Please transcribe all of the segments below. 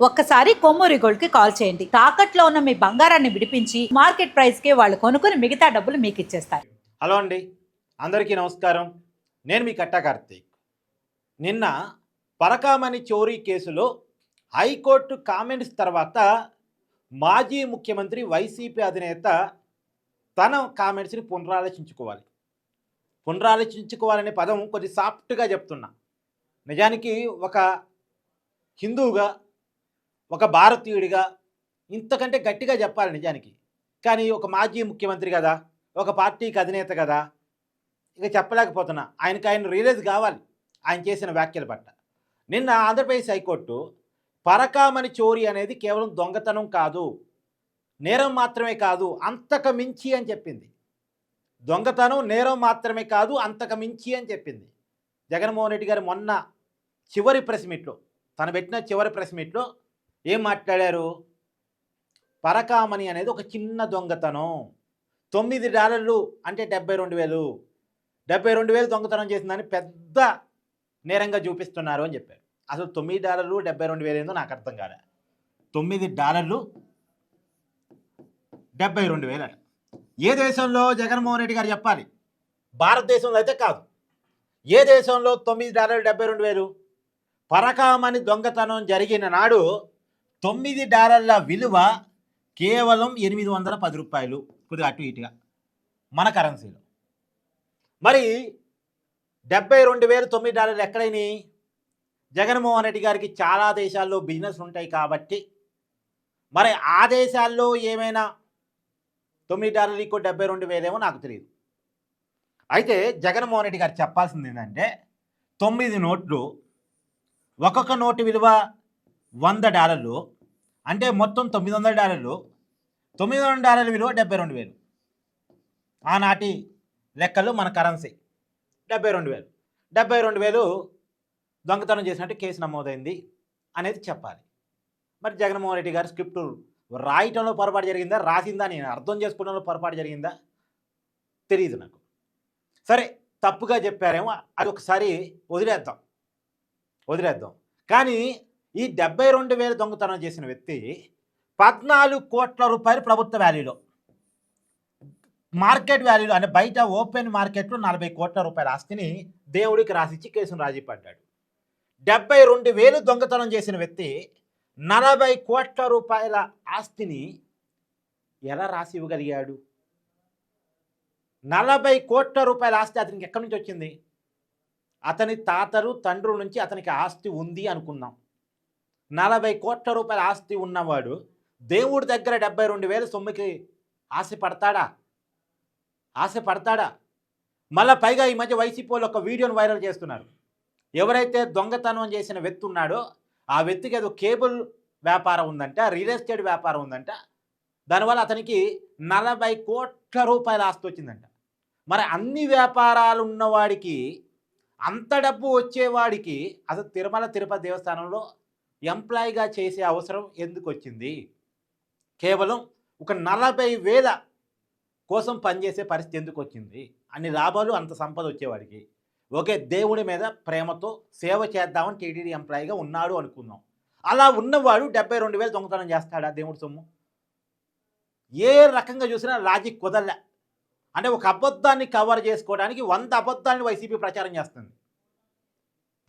ఒక్కసారి కొమ్మూరి గోల్డ్ కి కాల్ చేయండి. తాకట్లో ఉన్న మీ బంగారాన్ని విడిపించి మార్కెట్ ప్రైస్ కి వాళ్ళు కొనుక్కుని మిగతా డబ్బులు మీకు ఇచ్చేస్తారు. హలో అండి, అందరికీ నమస్కారం. నేను మీ కట్టా కార్తీక్. నిన్న పరకామణి చోరీ కేసులో హైకోర్టు కామెంట్స్ తర్వాత మాజీ ముఖ్యమంత్రి వైసీపీ అధినేత తన కామెంట్స్ని పునరాలోచించుకోవాలనే పదం కొద్ది సాఫ్ట్గా చెప్తున్నా. నిజానికి ఒక హిందువుగా, ఒక భారతీయుడిగా ఇంతకంటే గట్టిగా చెప్పాలి నిజానికి. కానీ ఒక మాజీ ముఖ్యమంత్రి కదా, ఒక పార్టీకి అధినేత కదా, ఇక చెప్పలేకపోతున్నా. ఆయన రియలైజ్ కావాలి ఆయన చేసిన వ్యాఖ్యల పట్ల. నిన్న ఆంధ్రప్రదేశ్ హైకోర్టు పరకామణి చోరీ అనేది కేవలం దొంగతనం కాదు, నేరం మాత్రమే కాదు, అంతకు మించి అని చెప్పింది. దొంగతనం నేరం మాత్రమే కాదు, అంతకు మించి అని చెప్పింది. జగన్మోహన్ రెడ్డి గారు మొన్న చివరి ప్రెస్ మీట్లో, తను పెట్టిన చివరి ప్రెస్ మీట్లో ఏం మాట్లాడారు? పరకామణి అనేది ఒక చిన్న దొంగతనం, $9 అంటే 72,000, 72,000 దొంగతనం చేసిందని పెద్ద నేరంగా చూపిస్తున్నారు అని చెప్పారు. అసలు $9 72,000 ఏందో నాకు అర్థం కాలే. $9 72,000 అట. ఏ దేశంలో జగన్మోహన్ రెడ్డి గారు చెప్పాలి? భారతదేశంలో అయితే కాదు. ఏ దేశంలో $9 72,000? పరకామణి దొంగతనం జరిగిన నాడు $9 విలువ కేవలం $810, కొద్దిగా అటు ఇటుగా మన కరెన్సీలో. మరి 72,000 $9 ఎక్కడైనాయి? జగన్మోహన్ రెడ్డి గారికి చాలా దేశాల్లో బిజినెస్ ఉంటాయి కాబట్టి మరి ఆ దేశాల్లో ఏమైనా $9 = 72,000 ఏమో నాకు తెలియదు. అయితే జగన్మోహన్ రెడ్డి గారు చెప్పాల్సింది ఏంటంటే 9 నోట్లు, ఒక్కొక్క నోటు విలువ $100, అంటే మొత్తం $900. $900 విలువ 72,000. ఆనాటి లెక్కలు మన కరెన్సీ 72,000. 72,000 దొంగతనం చేసినట్టు కేసు నమోదైంది అనేది చెప్పాలి. మరి జగన్మోహన్ రెడ్డి గారు స్క్రిప్ట్ రాయటంలో పొరపాటు జరిగిందా, రాసిందా, నేను అర్థం చేసుకోవడంలో పొరపాటు జరిగిందా తెలియదు నాకు. సరే, తప్పుగా చెప్పారేమో, అది ఒకసారి వదిలేద్దాం. కానీ ఈ 72,000 దొంగతనం చేసిన వ్యక్తి 14 కోట్ల రూపాయలు ప్రభుత్వ వాల్యూలో, మార్కెట్ వాల్యూలో, అంటే బయట ఓపెన్ మార్కెట్లో 40 కోట్ల రూపాయల ఆస్తిని దేవుడికి రాసిచ్చి కేసును రాజీ పడ్డాడు. 72,000 దొంగతనం చేసిన వ్యక్తి 40 కోట్ల రూపాయల ఆస్తిని ఎలా రాసి ఇవ్వగలిగాడు? 40 కోట్ల రూపాయల ఆస్తి అతనికి ఎక్కడి నుంచి వచ్చింది? అతని తాతలు తండ్రుల నుంచి అతనికి ఆస్తి ఉంది అనుకుందాం. 40 కోట్ల రూపాయల ఆస్తి ఉన్నవాడు దేవుడి దగ్గర 72,000 సొమ్ముకి ఆశపడతాడా? మళ్ళీ పైగా ఈ మధ్య వైసీపీ వాళ్ళు ఒక వీడియోను వైరల్ చేస్తున్నారు. ఎవరైతే దొంగతనం చేసిన వ్యక్తి ఉన్నాడో ఆ వ్యక్తికి ఏదో కేబుల్ వ్యాపారం ఉందంట, రియల్ ఎస్టేట్ వ్యాపారం ఉందంట. దానివల్ల అతనికి 40 కోట్ల రూపాయల ఆస్తి వచ్చిందంట. మరి అన్ని వ్యాపారాలు ఉన్నవాడికి, అంత డబ్బు వచ్చేవాడికి అసలు తిరుమల తిరుపతి దేవస్థానంలో ఎంప్లాయీగా చేసే అవసరం ఎందుకు వచ్చింది? కేవలం ఒక 40,000 కోసం పనిచేసే పరిస్థితి ఎందుకు వచ్చింది? అన్ని లాభాలు, అంత సంపద వచ్చేవాడికి ఓకే, దేవుడి మీద ప్రేమతో సేవ చేద్దామని టీటీడీ ఎంప్లాయీగా ఉన్నాడు అనుకుందాం. అలా ఉన్నవాడు 72,000 దొంగతనం చేస్తాడా దేవుడి సొమ్ము? ఏ రకంగా చూసినా లాజిక్ కుదరలే. అంటే ఒక అబద్ధాన్ని కవర్ చేసుకోవడానికి 100 అబద్ధాన్ని వైసీపీ ప్రచారం చేస్తుంది.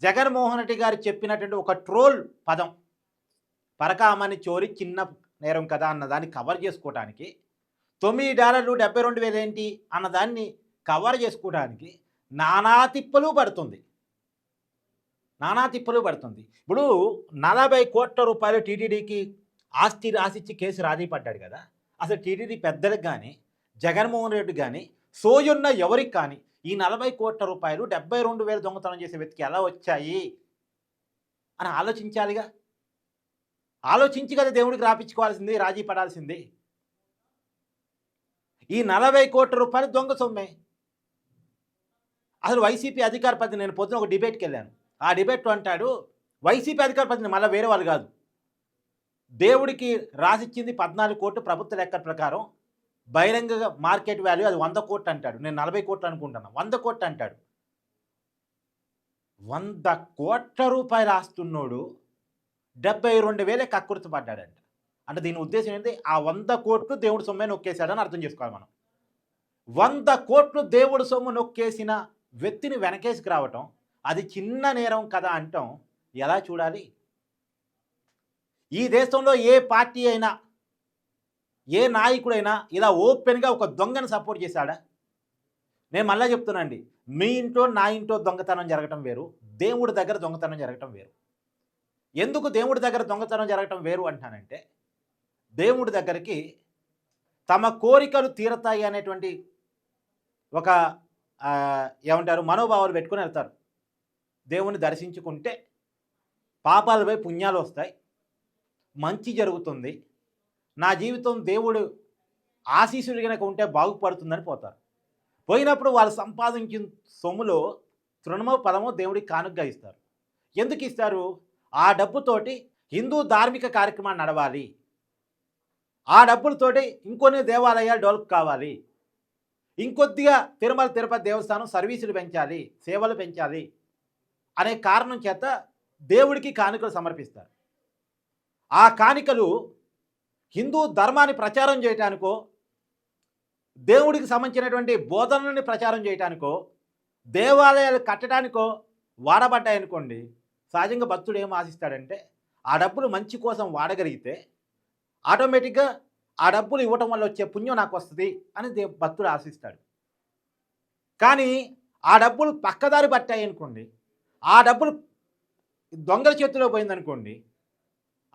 జగన్మోహన్ రెడ్డి గారు చెప్పినటువంటి ఒక ట్రోల్ పదం, పరకామణి చోరీ చిన్న నేరం కదా అన్నదాన్ని కవర్ చేసుకోవడానికి, $9 72,000 ఏంటి అన్నదాన్ని కవర్ చేసుకోవడానికి నానా తిప్పలు పడుతుంది. ఇప్పుడు 40 కోట్ల రూపాయలు టీటీడీకి ఆస్తి రాసిచ్చి కేసు రాజీ పడ్డాడు కదా. అసలు టీటీడీ పెద్దలకు కానీ, జగన్మోహన్ రెడ్డి కానీ, సోయున్న ఎవరికి కానీ ఈ 40 కోట్ల రూపాయలు 72,000 దొంగతనం చేసే వ్యక్తికి ఎలా వచ్చాయి అని ఆలోచించాలిగా. ఆలోచించి కదా దేవుడికి రాపించుకోవాల్సింది, రాజీ పడాల్సింది. ఈ 40 కోట్ల రూపాయలు దొంగ సొమ్మే. అసలు వైసీపీ అధికార ప్రతినిధి, నేను పొద్దున ఒక డిబేట్కి వెళ్ళాను. ఆ డిబేట్లో అంటాడు, వైసీపీ అధికార ప్రతినిధి, మళ్ళీ వేరే వాళ్ళు కాదు, దేవుడికి రాసిచ్చింది 14 కోట్లు ప్రభుత్వ లెక్కల ప్రకారం, బహిరంగ మార్కెట్ వాల్యూ అది 100 కోట్లు అంటాడు. నేను 40 కోట్లు అనుకుంటున్నాను, 100 కోట్లు అంటాడు. 100 కోట్ల రూపాయలు ఆస్తున్నోడు 72,000 కక్కుర్తి పడ్డాడంట. అంటే దీని ఉద్దేశం ఏంటి? ఆ 100 కోట్లు దేవుడి సొమ్మే నొక్కేశాడని అర్థం చేసుకోవాలి మనం. 100 కోట్లు దేవుడి సొమ్ము నొక్కేసిన వ్యక్తిని వెనకేసుకు రావటం, అది చిన్న నేరం కదా అంటాం ఎలా చూడాలి? ఈ దేశంలో ఏ పార్టీ అయినా, ఏ నాయకుడైనా ఇలా ఓపెన్‌గా ఒక దొంగని సపోర్ట్ చేశాడా? నేను మళ్ళా చెప్తున్నానండి. మీ ఇంట్లో, నా ఇంట్లో దొంగతనం జరగటం వేరు. దేవుడి దగ్గర దొంగతనం జరగటం వేరు. ఎందుకు దేవుడి దగ్గర దొంగతనం జరగటం వేరు అంటున్నానంటే, దేవుడి దగ్గరికి తమ కోరికలు తీరతాయి అనేటువంటి ఒక ఏమంటారు మనోభావాలు పెట్టుకొని వెళ్తారు. దేవుణ్ణి దర్శించుకుంటే పాపాలపై పుణ్యాలు వస్తాయి. మంచి జరుగుతుంది. నా జీవితం దేవుడు ఆశీస్సులు గనక ఉంటే బాగుపడుతుందని పోతారు. పోయినప్పుడు వాళ్ళు సంపాదించిన సొమ్ములో తృణమో పదమో దేవుడికి కానుకగా ఇస్తారు. ఎందుకు ఇస్తారు? ఆ డబ్బుతోటి హిందూ ధార్మిక కార్యక్రమాన్ని నడవాలి. ఆ డబ్బులతోటి ఇంకొన్ని దేవాలయాలు డెవలప్ కావాలి. ఇంకొద్దిగా తిరుమల తిరుపతి దేవస్థానం సర్వీసులు పెంచాలి, సేవలు పెంచాలి అనే కారణం చేత దేవుడికి కానుకలు సమర్పిస్తారు. ఆ కానుకలు హిందూ ధర్మాన్ని ప్రచారం చేయటానికో, దేవుడికి సంబంధించినటువంటి బోధనల్ని ప్రచారం చేయటానికో, దేవాలయాలు కట్టడానికో వాడబడ్డాయనుకోండి, సహజంగా భక్తుడు ఏం ఆశిస్తాడంటే ఆ డబ్బులు మంచి కోసం వాడగలిగితే ఆటోమేటిక్గా ఆ డబ్బులు ఇవ్వటం వల్ల వచ్చే పుణ్యం నాకు వస్తుంది అని భక్తుడు ఆశిస్తాడు. కానీ ఆ డబ్బులు పక్కదారి పట్టాయి అనుకోండి, ఆ డబ్బులు దొంగల చేతిలో పోయిందనుకోండి,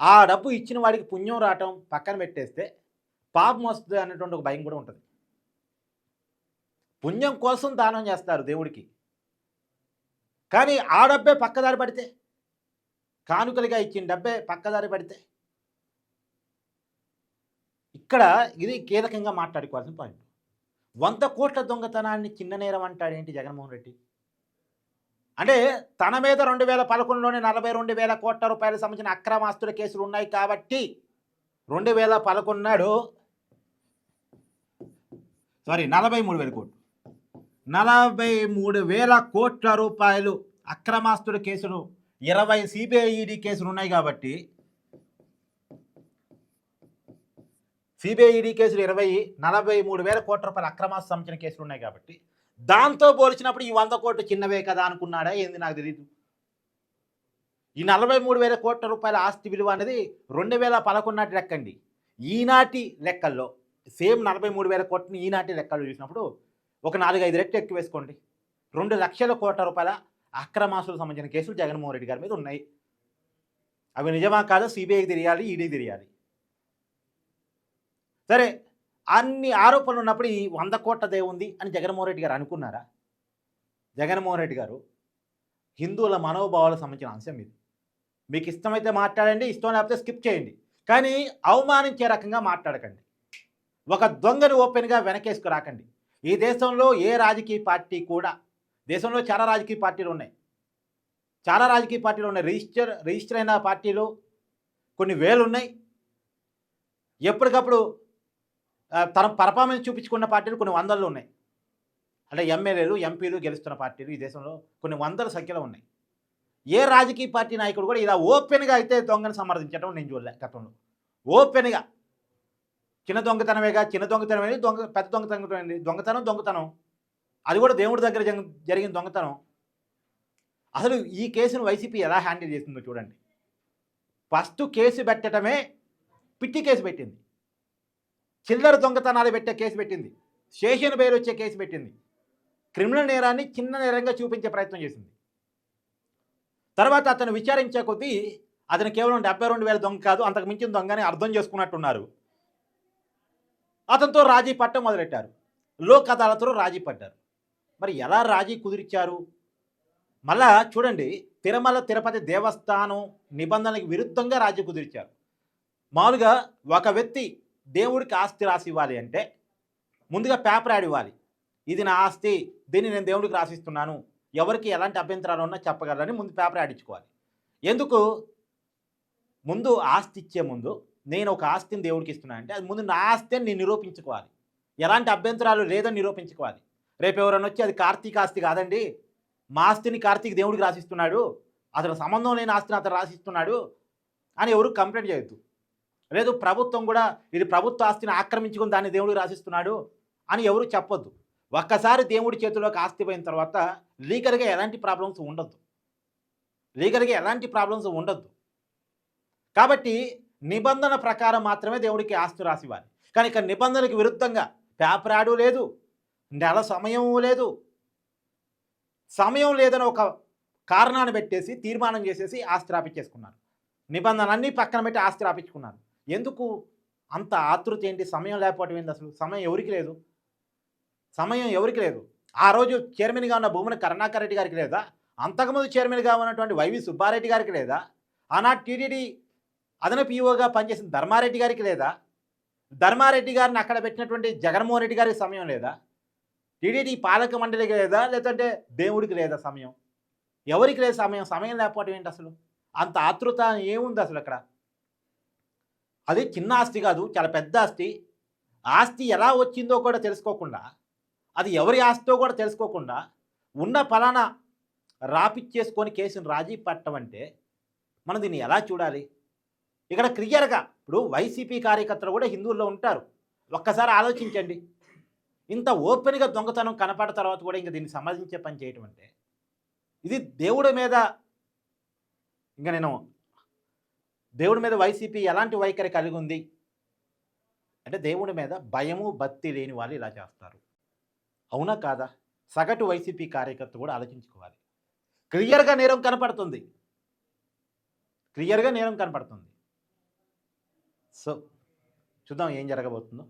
ఆ డబ్బు ఇచ్చిన వాడికి పుణ్యం రావటం పక్కన పెట్టేస్తే పాపం వస్తుంది అనేటువంటి ఒక భయం కూడా ఉంటుంది. పుణ్యం కోసం దానం చేస్తారు దేవుడికి. కానీ ఆ డబ్బే పక్కదారి పడితే, కానుకలుగా ఇచ్చిన డబ్బే పక్కదారి పడితే, ఇక్కడ ఇది కీలకంగా మాట్లాడుకోవాల్సిన పాయింట్. 100 కోట్ల దొంగతనాన్ని చిన్న నేరం అంటాడేంటి జగన్మోహన్ రెడ్డి? అంటే తన మీద 2011లోనే 42,000 కోట్ల రూపాయలకు సంబంధించిన అక్రమాస్తుల కేసులు ఉన్నాయి కాబట్టి 2011 43,000 కోట్లు, 43,000 కోట్ల రూపాయలు అక్రమాస్తుల కేసులు, 20 సిబిఐ ఈడీ కేసులు ఉన్నాయి కాబట్టి, సిబిఐ ఈడీ కేసులు 20, 43,000 కోట్ల రూపాయల అక్రమాస్తు సంబంధించిన కేసులు ఉన్నాయి కాబట్టి, దాంతో పోల్చినప్పుడు ఈ 100 కోట్లు చిన్నవే కదా అనుకున్నాడా ఏంది నాకు తెలియదు. ఈ 43,000 కోట్ల రూపాయల ఆస్తి విలువ అనేది 2011 నాటి లెక్కండి. ఈనాటి లెక్కల్లో సేమ్ 43,000 కోట్లని ఈనాటి లెక్కలు చూసినప్పుడు ఒక 4-5 రెట్లు ఎక్కువ వేసుకోండి. 2 లక్షల కోట్ల రూపాయల అక్రమాస్తులకు సంబంధించిన కేసులు జగన్మోహన్ రెడ్డి గారి మీద ఉన్నాయి. అవి నిజమా కాదో సిబిఐకి తెలియాలి, ఈడీకి తెలియాలి. సరే, అన్ని ఆరోపణలు ఉన్నప్పుడు ఈ 100 కోట్లదే ఉంది అని జగన్మోహన్ రెడ్డి గారు అనుకున్నారా? జగన్మోహన్ రెడ్డి గారు హిందువుల మనోభావాలకు సంబంధించిన అంశం ఇది. మీకు ఇష్టమైతే మాట్లాడండి, ఇష్టం లేకపోతే స్కిప్ చేయండి. కానీ అవమానించే రకంగా మాట్లాడకండి. ఒక దొంగని ఓపెన్గా వెనకేసుకు రాకండి. ఈ దేశంలో ఏ రాజకీయ పార్టీ కూడా, దేశంలో చాలా రాజకీయ పార్టీలు ఉన్నాయి, రిజిస్టర్ అయిన పార్టీలు కొన్ని వేలు ఉన్నాయి. ఎప్పటికప్పుడు తన పర్ఫార్మెన్స్ చూపించుకున్న పార్టీలు కొన్ని వందల్లో ఉన్నాయి. అంటే ఎమ్మెల్యేలు, ఎంపీలు గెలుస్తున్న పార్టీలు ఈ దేశంలో కొన్ని వందల సంఖ్యలో ఉన్నాయి. ఏ రాజకీయ పార్టీ నాయకుడు కూడా ఇలా ఓపెన్గా అయితే దొంగను సమర్థించడం నేను చూడలే గతంలో. ఓపెన్గా చిన్న దొంగతనమేగా, పెద్ద దొంగతనం అది కూడా దేవుడి దగ్గర జరిగిన దొంగతనం. అసలు ఈ కేసును వైసీపీ ఎలా హ్యాండిల్ చేసిందో చూడండి. ఫస్ట్ కేసు పెట్టడమే పిట్టి కేసు పెట్టింది, చిల్లర దొంగతనాలు పెట్టే కేసు పెట్టింది, స్టేషన్ బెయిల్ వచ్చే కేసు పెట్టింది, క్రిమినల్ నేరాన్ని చిన్న నేరంగా చూపించే ప్రయత్నం చేసింది. తర్వాత అతను విచారించే కొద్దీ అతను కేవలం 72,000 దొంగ కాదు, అంతకు మించిన దొంగని అర్థం చేసుకున్నట్టున్నారు. అతనితో రాజీ పట్టం మొదలెట్టారు. లోక్ అదాలత్లో రాజీ పడ్డారు. మరి ఎలా రాజీ కుదిరిచ్చారు? మళ్ళా చూడండి, తిరుమల తిరుపతి దేవస్థానం నిబంధనలకు విరుద్ధంగా రాజీ కుదిరిచ్చారు. మామూలుగా ఒక వ్యక్తి దేవుడికి ఆస్తి రాసి ఇవ్వాలి అంటే ముందుగా పేపర్ యాడ్ ఇవ్వాలి. ఇది నా ఆస్తి, దీన్ని నేను దేవుడికి రాసిస్తున్నాను, ఎవరికి ఎలాంటి అభ్యంతరాలు ఉన్నా చెప్పగలరని ముందు పేపర్ యాడ్ ఇచ్చుకోవాలి. ఎందుకు? ముందు ఆస్తి ఇచ్చే ముందు నేను ఒక ఆస్తిని దేవుడికి ఇస్తున్నాను అంటే అది ముందు నా ఆస్తి అని నేను నిరూపించుకోవాలి. ఎలాంటి అభ్యంతరాలు లేదని నిరూపించుకోవాలి. రేపు ఎవరైనా వచ్చి అది కార్తీక ఆస్తి కాదండి, మా ఆస్తిని కార్తీక్ దేవుడికి రాసిస్తున్నాడు, అసలు సంబంధం లేని ఆస్తిని అతను రాసిస్తున్నాడు, అని ఎవరు కంప్లైంట్ చేయొద్దు. లేదు ప్రభుత్వం కూడా ఇది ప్రభుత్వ ఆస్తిని ఆక్రమించుకుని దాన్ని దేవుడికి రాసిస్తున్నాడు అని ఎవరు చెప్పొద్దు. ఒక్కసారి దేవుడి చేతిలోకి ఆస్తి పోయిన తర్వాత లీగల్గా ఎలాంటి ప్రాబ్లమ్స్ ఉండొద్దు. లీగల్గా ఎలాంటి ప్రాబ్లమ్స్ ఉండొద్దు. కాబట్టి నిబంధన ప్రకారం మాత్రమే దేవుడికి ఆస్తి రాసివ్వాలి. కానీ ఇక్కడ నిబంధనలకు విరుద్ధంగా పేపర్ యాడు లేదు, నెల సమయం లేదు, సమయం లేదని ఒక కారణాన్ని పెట్టేసి తీర్మానం చేసేసి ఆస్తి రాపించేసుకున్నారు. నిబంధనలన్నీ పక్కన పెట్టి ఆస్తి రాపించుకున్నారు. ఎందుకు అంత ఆతృత ఏంటి? సమయం లేకపోవటం ఏంటి? అసలు సమయం ఎవరికి లేదు? సమయం ఎవరికి లేదు? ఆ రోజు చైర్మన్గా ఉన్న భూమన కరుణాకర్ రెడ్డి గారికి లేదా? అంతకుముందు చైర్మన్గా ఉన్నటువంటి వైవి సుబ్బారెడ్డి గారికి లేదా? ఆనాడు టీటీడీ అదనపు ఈఓగా పనిచేసిన ధర్మారెడ్డి గారికి లేదా? ధర్మారెడ్డి గారిని అక్కడ పెట్టినటువంటి జగన్మోహన్ రెడ్డి గారికి సమయం లేదా? టీటీడీ పాలక మండలికి లేదా? లేదంటే దేవుడికి లేదా సమయం? ఎవరికి లేదు సమయం? సమయం లేకపోవడం ఏంటి అసలు? అంత ఆతృత ఏముంది అసలు అక్కడ? అది చిన్న ఆస్తి కాదు, చాలా పెద్ద ఆస్తి. ఆస్తి ఎలా వచ్చిందో కూడా తెలుసుకోకుండా, అది ఎవరి ఆస్తితో కూడా తెలుసుకోకుండా ఉన్న ఫలానా రాపిచ్చేసుకొని కేసును రాజీ పట్టడం అంటే మనం దీన్ని ఎలా చూడాలి? ఇక్కడ క్లియర్గా ఇప్పుడు వైసీపీ కార్యకర్తలు కూడా హిందువుల్లో ఉంటారు. ఒక్కసారి ఆలోచించండి. ఇంత ఓపెన్గా దొంగతనం కనపడిన తర్వాత కూడా ఇంకా దీన్ని సమర్థించే పని చేయటం అంటే ఇది దేవుడి మీద, ఇంకా నేను దేవుడి మీద వైసీపీ ఎలాంటి వైఖరి కలిగి ఉంది అంటే దేవుడి మీద భయము భక్తి లేని వాళ్ళు ఇలా చేస్తారు. అవునా కాదా? సగటు వైసీపీ కార్యకర్త కూడా ఆలోచించుకోవాలి. క్లియర్గా నేరం కనపడుతుంది, క్లియర్గా నేరం కనపడుతుంది. సో చూద్దాం ఏం జరగబోతుందో.